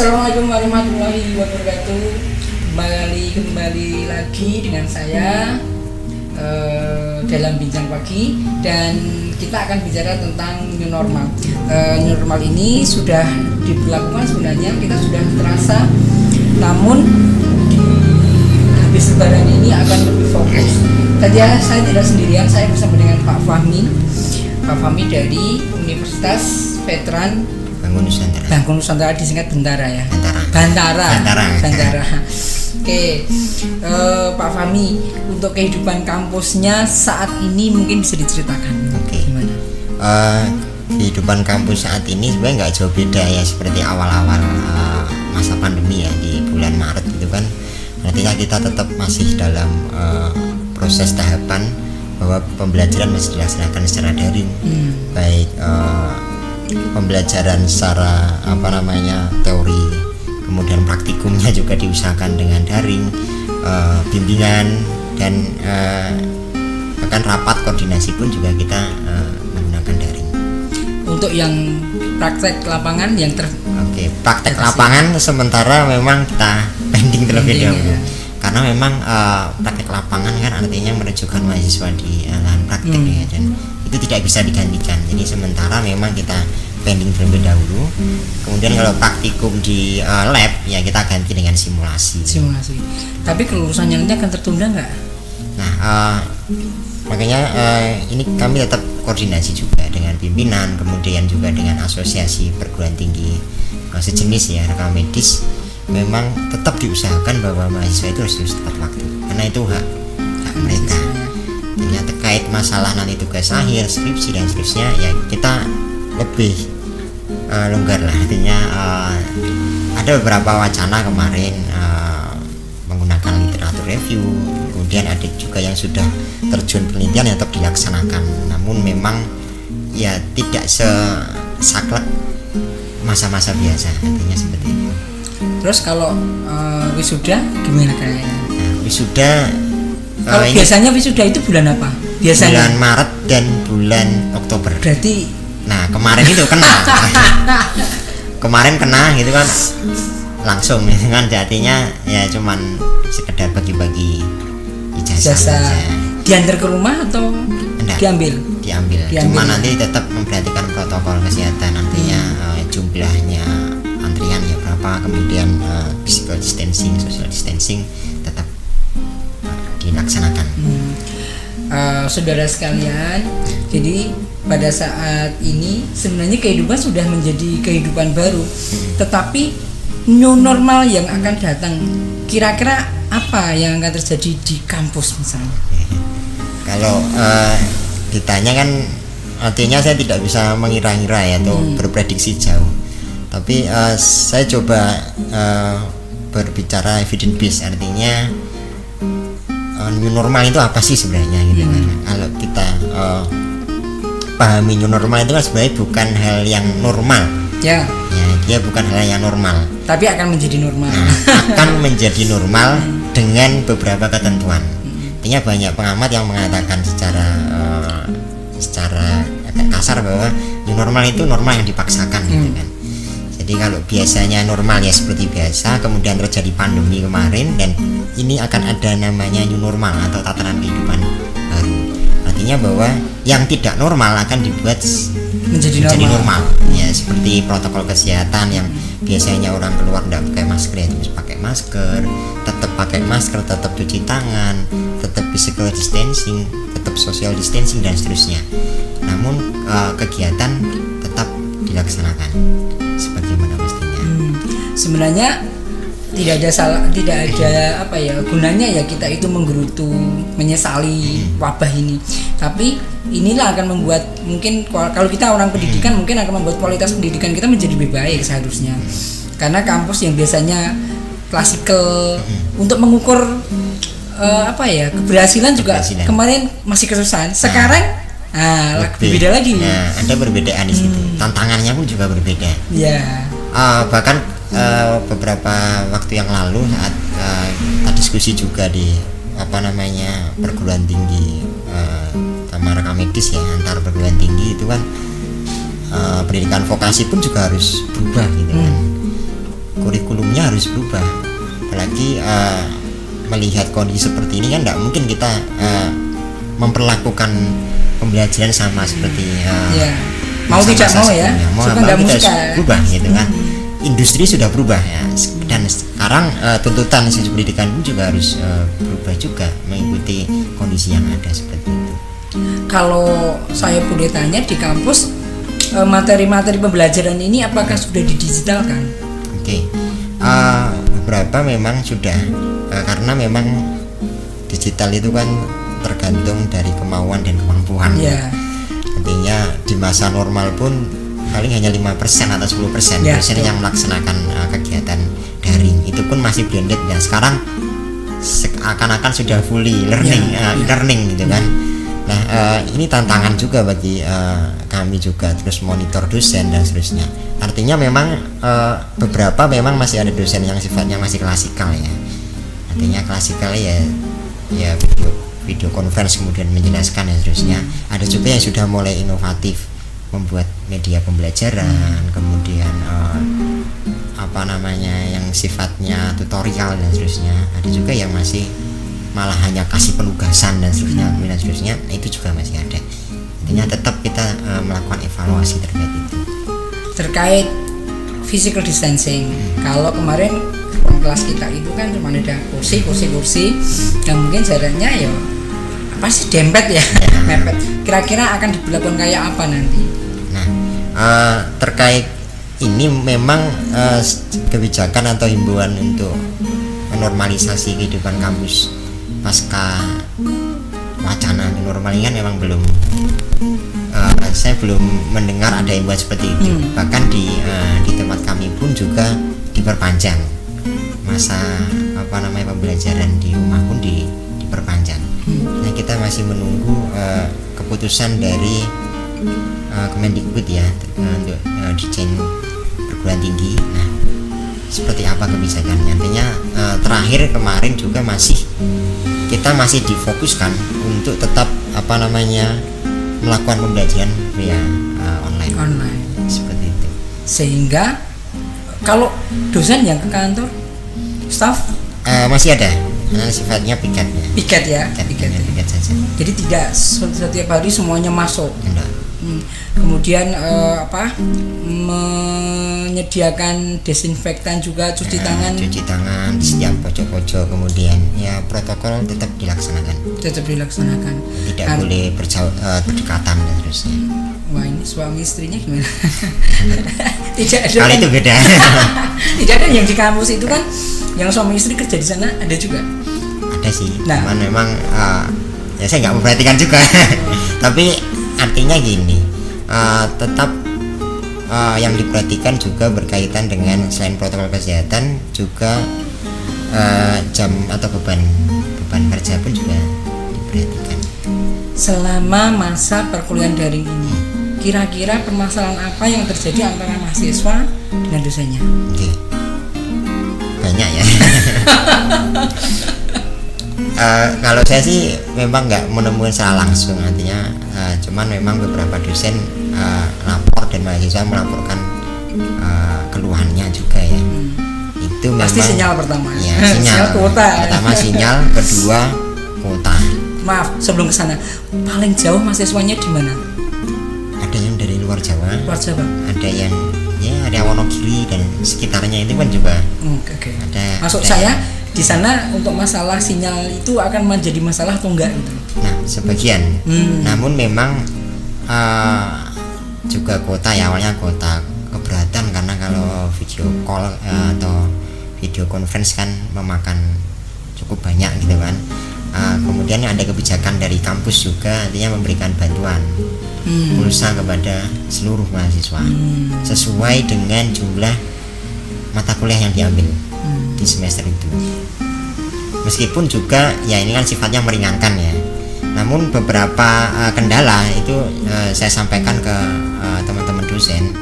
Assalamualaikum warahmatullahi wabarakatuh. Kembali lagi dengan saya dalam bincang pagi, dan kita akan bicara tentang new normal. New normal ini sudah diberlakukan, sebenarnya kita sudah terasa, namun di habis lebaran ini akan lebih fokus. Tadi saya tidak sendirian, saya bersama dengan Pak Fahmi dari Universitas Veteran Bangku Nusantara, disingkat Bantara ya. Bantara. Oke, Pak Fahmi, untuk kehidupan kampusnya saat ini mungkin bisa diceritakan. Oke. Gimana? Kehidupan kampus saat ini sebenarnya nggak jauh beda ya seperti awal-awal masa pandemi ya, di bulan Maret itu kan. Artinya kita tetap masih dalam proses tahapan bahwa pembelajaran masih dilaksanakan secara daring, baik pembelajaran secara teori, kemudian praktikumnya juga diusahakan dengan daring, bimbingan dan bahkan rapat koordinasi pun juga kita menggunakan daring. Untuk yang praktek lapangan yang praktek lapangan sementara memang kita pending terlebih dahulu ya. Karena memang praktek lapangan kan artinya menunjukkan mahasiswa di lahan praktek ya, dan itu tidak bisa digantikan. Jadi sementara memang kita pending terlebih dahulu. Kemudian kalau praktikum di lab ya kita ganti dengan simulasi. Tapi kelulusannya nanti akan tertunda nggak? Nah, makanya ini kami tetap koordinasi juga dengan pimpinan, kemudian juga dengan asosiasi perguruan tinggi sejenis ya, rekam medis. Memang tetap diusahakan bahwa mahasiswa itu harus tepat waktu, karena itu hak mereka. Jadi terkait masalah nanti tugas akhir, skripsi dan seterusnya ya kita lebih longgar lah. Artinya ada beberapa wacana kemarin menggunakan literatur review, kemudian ada juga yang sudah terjun penelitian yang tetap dilaksanakan, namun memang ya tidak sesaklek masa-masa biasa, artinya seperti itu. Terus kalau wisuda gimana kayaknya? Wisuda kalau biasanya wisuda itu bulan apa? Biasanya bulan Maret dan bulan Oktober. Berarti kemarin itu kena. Kemarin kena gitu kan langsung kan, artinya ya cuman sekedar bagi-bagi ijazah. Diantar ke rumah atau diambil? Cuma nanti tetap memperhatikan protokol kesehatan, nantinya jumlahnya antrian ya berapa, kemudian physical distancing, social distancing tetap dilaksanakan. Saudara sekalian, jadi pada saat ini sebenarnya kehidupan sudah menjadi kehidupan baru, tetapi new normal yang akan datang, kira-kira apa yang akan terjadi di kampus misalnya? Kalau ditanya kan artinya saya tidak bisa mengira-ngira ya atau berprediksi jauh, tapi saya coba berbicara evidence based, artinya new normal itu apa sih sebenarnya gitu kan. Kalau kita pahami new normal itu kan sebenarnya bukan hal yang normal ya, dia bukan hal yang normal, tapi akan menjadi normal. Akan menjadi normal dengan beberapa ketentuan. Artinya banyak pengamat yang mengatakan secara agak kasar bahwa new normal itu normal yang dipaksakan gitu kan. Jadi kalau biasanya normal ya seperti biasa, kemudian terjadi pandemi kemarin, dan ini akan ada namanya new normal atau tataran kehidupan baru. Artinya bahwa yang tidak normal akan dibuat menjadi normal. Ya seperti protokol kesehatan yang biasanya orang keluar tidak pakai masker ya harus pakai masker, tetap pakai masker, tetap cuci tangan, tetap physical distancing, tetap social distancing dan seterusnya. Namun kegiatan tetap dilaksanakan sebagaimana mestinya. Sebenarnya tidak ada gunanya ya kita itu menggerutu, menyesali wabah ini. Tapi inilah akan membuat, mungkin kalau kita orang pendidikan mungkin akan membuat kualitas pendidikan kita menjadi lebih baik seharusnya. Karena kampus yang biasanya klasikal untuk mengukur keberhasilan juga kemarin masih kesusahan. Sekarang beda lagi. Ada perbedaan di situ. Tantangannya pun juga berbeda. Ya. Bahkan beberapa waktu yang lalu saat kita diskusi juga di perguruan tinggi sama rekam medis ya, antar perguruan tinggi itu kan pendidikan vokasi pun juga harus berubah gitu kan. kurikulumnya harus berubah. Apalagi melihat kondisi seperti ini kan tidak mungkin kita memperlakukan pembelajaran sama seperti mau tidak mau ya, mau suka nggak kita suka harus berubah gitu kan. Industri sudah berubah ya, dan sekarang tuntutan sisi pendidikan pun juga harus berubah juga mengikuti kondisi yang ada seperti itu. Kalau saya boleh tanya, di kampus materi-materi pembelajaran ini apakah sudah didigitalkan? Oke. Beberapa memang sudah, karena memang digital itu kan tergantung dari kemauan dan kemampuan. Ya. Artinya di masa normal pun paling hanya 5% atau 10% dosen yang melaksanakan kegiatan daring. Itu pun masih blended ya. Sekarang seakan-akan sudah fully learning, learning gitu kan. Nah, ini tantangan juga bagi kami juga, terus monitor dosen dan seterusnya. Artinya memang beberapa memang masih ada dosen yang sifatnya masih klasikal ya. Artinya klasikal ya video conference kemudian menjelaskan dan seterusnya. Ada juga yang sudah mulai inovatif, membuat media pembelajaran, kemudian yang sifatnya tutorial dan seterusnya. Ada juga yang masih malah hanya kasih penugasan dan seterusnya, nah, itu juga masih ada. Intinya tetap kita melakukan evaluasi terkait itu. Terkait physical distancing, kalau kemarin ruang kelas kita itu kan cuma ada kursi yang mungkin jaraknya ya pasti dempet ya, mepet. Kira-kira akan diberlakukan kayak apa nanti? Nah, terkait ini memang kebijakan atau himbauan untuk menormalisasi kehidupan kampus pasca wacana normal ini kan memang belum, saya belum mendengar ada himbauan seperti itu. Bahkan di tempat kami pun juga diperpanjang masa pembelajaran di rumah pun diperpanjang. Nah, kita masih menunggu keputusan dari Kemendikbud ya untuk Dirjen Perguruan Tinggi. Nah, seperti apa kebijakannya? Nantinya terakhir kemarin juga kita masih difokuskan untuk tetap melakukan pembelajaran via online seperti itu. Sehingga kalau dosen yang ke kantor, staff masih ada, sifatnya piket saja. Jadi tidak setiap hari semuanya masuk. Enggak. Kemudian menyediakan desinfektan juga, cuci tangan di setiap pojok-pojok, kemudian ya protokol tetap dilaksanakan. Tidak boleh berdekatan dan seterusnya. Wah, ini suami istrinya gimana? Tidak ada. Kalau itu beda. Tidak ada yang di kampus itu kan, yang suami istri kerja di sana ada juga. Ada sih. Nah, cuman memang ya saya nggak memperhatikan juga. Tapi artinya gini, tetap yang diperhatikan juga berkaitan dengan selain protokol kesehatan juga jam atau beban kerja pun juga diperhatikan. Selama masa perkuliahan daring ini, kira-kira permasalahan apa yang terjadi antara mahasiswa dengan dosennya? Oke. Banyak ya. Kalau saya sih memang nggak menemukan secara langsung, artinya cuman memang beberapa dosen lapor dan mahasiswa melaporkan keluhannya juga ya. Itu pasti memang sinyal pertama ya, sinyal kuota. Pertama sinyal, kedua kuota. Maaf, sebelum kesana, paling jauh mahasiswanya di mana? Ada yang dari luar Jawa, ada yang ada Wonogiri dan sekitarnya itu kan juga. Oke. Ada. Maksud saya di sana untuk masalah sinyal itu akan menjadi masalah atau enggak gitu? Nah, sebagian. Namun memang juga kuota ya, awalnya kuota keberatan karena kalau video call atau video conference kan memakan cukup banyak gitu kan. Kemudian ada kebijakan dari kampus juga, artinya memberikan bantuan pulsa kepada seluruh mahasiswa sesuai dengan jumlah mata kuliah yang diambil di semester itu. Meskipun juga ya ini kan sifatnya meringankan ya, namun beberapa kendala itu saya sampaikan ke teman-teman dosen.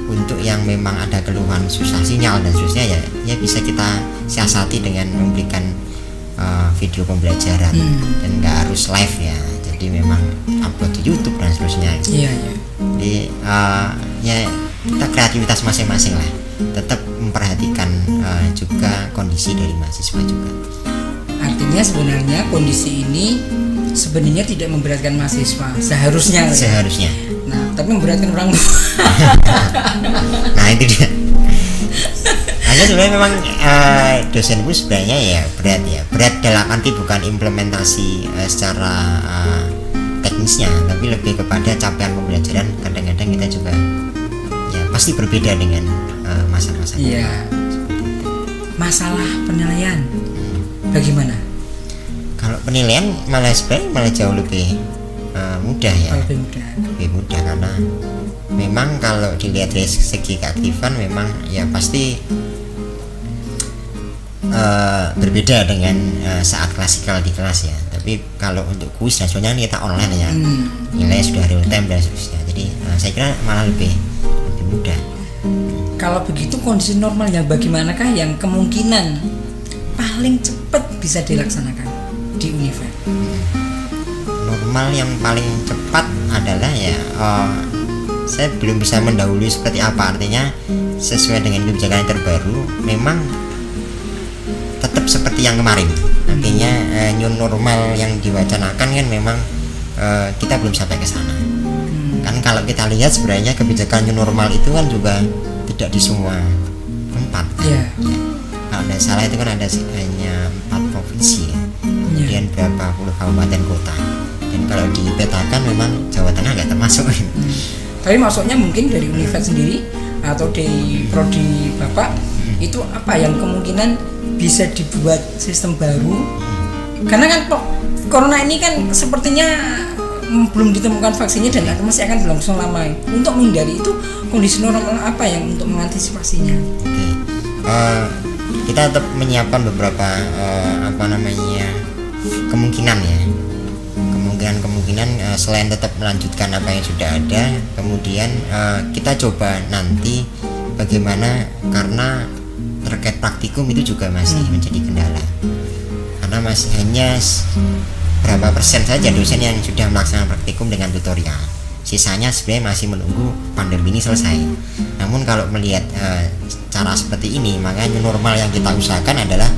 Untuk yang memang ada keluhan susah sinyal dan seterusnya ya bisa kita siasati dengan memberikan video pembelajaran dan nggak harus live ya, jadi memang upload di YouTube dan seterusnya. Iya. Jadi ya kita kreativitas masing-masing lah. tetap memperhatikan juga kondisi dari mahasiswa juga. Artinya sebenarnya kondisi ini sebenarnya tidak memberatkan mahasiswa seharusnya. Nah, tapi memberatkan orang tua. Nah itu dia. Hanya sebenarnya memang dosen pun sebenarnya ya berat dalam arti bukan implementasi secara teknisnya, tapi lebih kepada capaian pembelajaran. Kadang-kadang kita juga ya pasti berbeda dengan masa-masa. Iya. Masalah penilaian bagaimana? Kalau penilaian malah jauh lebih mudah ya. Lebih mudah karena memang kalau dilihat dari segi keaktifan memang ya pasti berbeda dengan saat klasikal di kelas ya. Tapi kalau untuk kuis nasional kita online ya, nilai sudah real time dan seterusnya. Jadi saya kira malah lebih mudah. Kalau begitu kondisi normal yang bagaimanakah yang kemungkinan paling cepat bisa dilaksanakan di Unifa? Normal yang paling cepat adalah ya saya belum bisa mendahului seperti apa, artinya sesuai dengan kebijakan yang terbaru memang tetap seperti yang kemarin, artinya new normal yang diwacanakan kan memang kita belum sampai ke sana. Kan kalau kita lihat sebenarnya kebijakan new normal itu kan juga tidak di semua tempat kan? Ya. Kalau tidak salah itu kan ada hanya 4 provinsi ya. Kemudian berapa puluh kabupaten kota, dan kalau dipetakan memang Jawa Tengah nggak termasuk. Tapi maksudnya mungkin dari Universitas sendiri atau di prodi Bapak itu apa yang kemungkinan bisa dibuat sistem baru, karena kan corona ini kan sepertinya belum ditemukan vaksinnya dan masih akan berlangsung lama. Untuk menghindari itu kondisi normal apa yang untuk mengantisipasinya? Kita tetap menyiapkan beberapa kemungkinan ya, kemungkinan selain tetap melanjutkan apa yang sudah ada, kemudian kita coba nanti bagaimana, karena terkait praktikum itu juga masih menjadi kendala, karena masih hanya berapa persen saja dosen yang sudah melaksanakan praktikum dengan tutorial. Sisanya sebenarnya masih menunggu pandemi ini selesai. Namun kalau melihat cara seperti ini, maka new normal yang kita usahakan adalah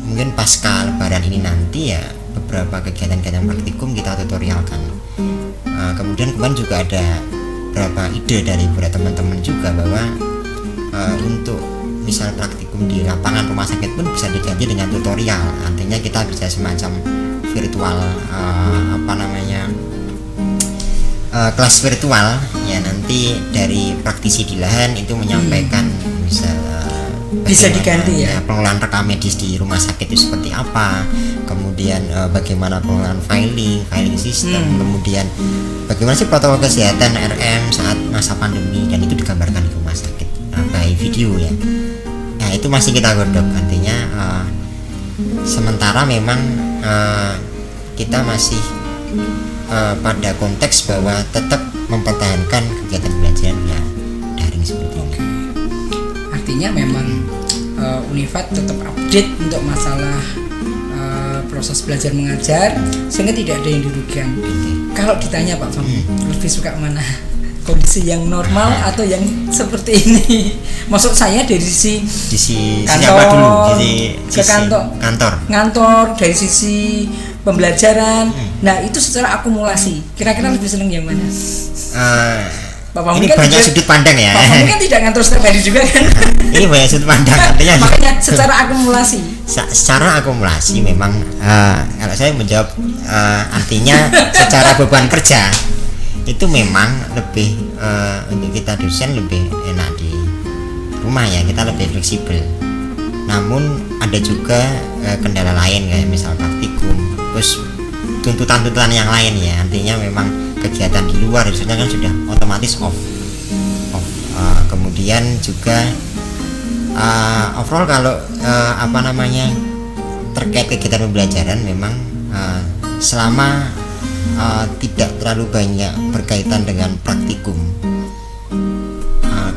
mungkin pasca lebaran ini nanti ya beberapa kegiatan-kegiatan praktikum kita tutorialkan. Kemudian kemarin juga ada beberapa ide dari beberapa teman-teman juga bahwa untuk misal praktikum di lapangan rumah sakit pun bisa diganti dengan tutorial. Artinya kita bisa semacam virtual kelas virtual ya, nanti dari praktisi di lahan itu menyampaikan bisa diganti ya pengelolaan rekam medis di rumah sakit itu seperti apa, kemudian bagaimana pengelolaan filing sistem, kemudian bagaimana sih protokol kesehatan RM saat masa pandemi, dan itu digambarkan di rumah sakit by video ya. Nah itu masih kita godok, artinya sementara memang kita masih pada konteks bahwa tetap mempertahankan kegiatan belajar ya daring seperti ini. Artinya memang Unifat tetap update untuk masalah proses belajar mengajar sehingga tidak ada yang dirugikan. Kalau ditanya Pak Fam, lebih suka mana? Kondisi yang normal atau yang seperti ini? Maksud saya dari sisi kantor, kantor dari sisi pembelajaran. Nah itu secara akumulasi kira-kira lebih seneng yang mana? Ini kan banyak sudut pandang ya. Pak Fahmi kan tidak ngantor setiap hari juga kan. Ini banyak sudut pandang, artinya makanya secara akumulasi. Secara akumulasi memang kalau saya menjawab artinya secara beban kerja itu memang lebih untuk kita dosen lebih enak di rumah ya, kita lebih fleksibel. Namun ada juga kendala lain kayak misal praktikum, terus tuntutan-tuntutan yang lain ya, artinya memang kegiatan di luar biasanya kan sudah otomatis off. Kemudian juga overall kalau terkait kegiatan pembelajaran memang selama tidak terlalu banyak berkaitan dengan praktikum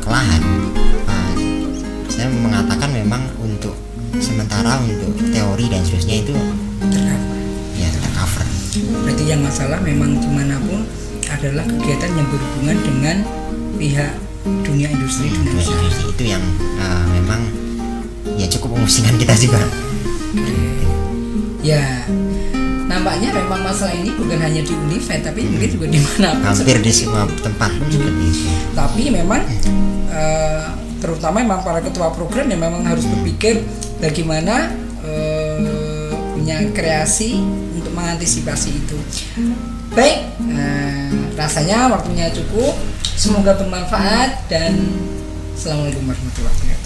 kelahan, saya mengatakan memang untuk sementara untuk teori dan seterusnya itu tercover. Berarti yang masalah memang dimanapun adalah kegiatan yang berhubungan dengan pihak dunia industri, dunia usaha. Itu yang memang ya cukup memusingkan kita juga. Ya, nampaknya memang masalah ini bukan hanya di Univet tapi mungkin juga di mana pun. Hampir di semua tempat pun seperti itu. Tapi memang terutama memang para ketua program yang memang harus berpikir bagaimana punya kreasi untuk mengantisipasi itu. Baik, rasanya waktunya cukup. Semoga bermanfaat dan Assalamualaikum warahmatullahi wabarakatuh.